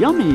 Yummy.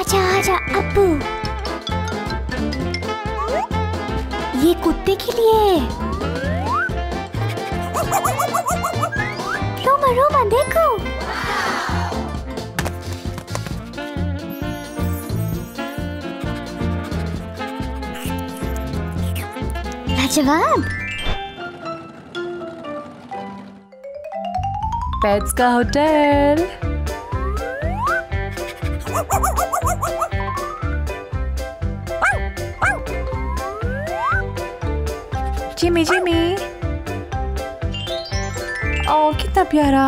आजा आजा अब्बू, ये कुत्ते के लिए. रोमा रोमा देखो. लाजवाब. पेट्स का होटल. Jimmy Jimmy. ओह कितना प्यारा.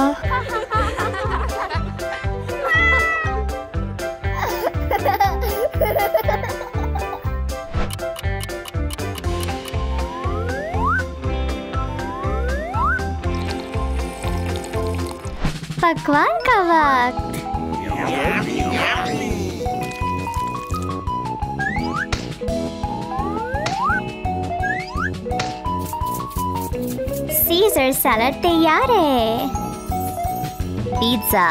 पकवान का वक्त. सीजर सैलड तैयार है. पिज्जा.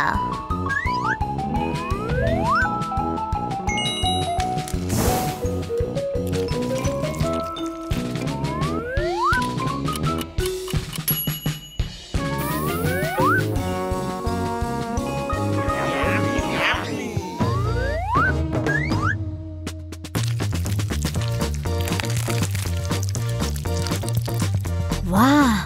वाह.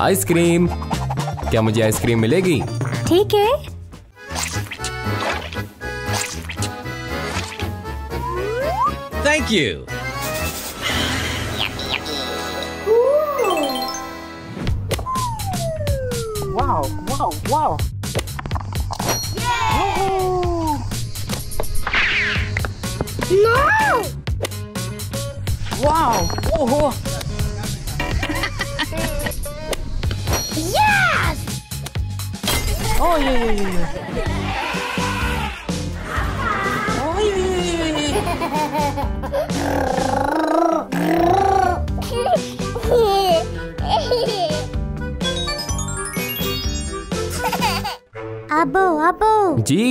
आइसक्रीम. क्या मुझे आइसक्रीम मिलेगी? ठीक है. Thank you. Wow, wow, wow. No. Wow. Oh. Yes. Oh yeah. Oh yeah. अबू अबू. जी.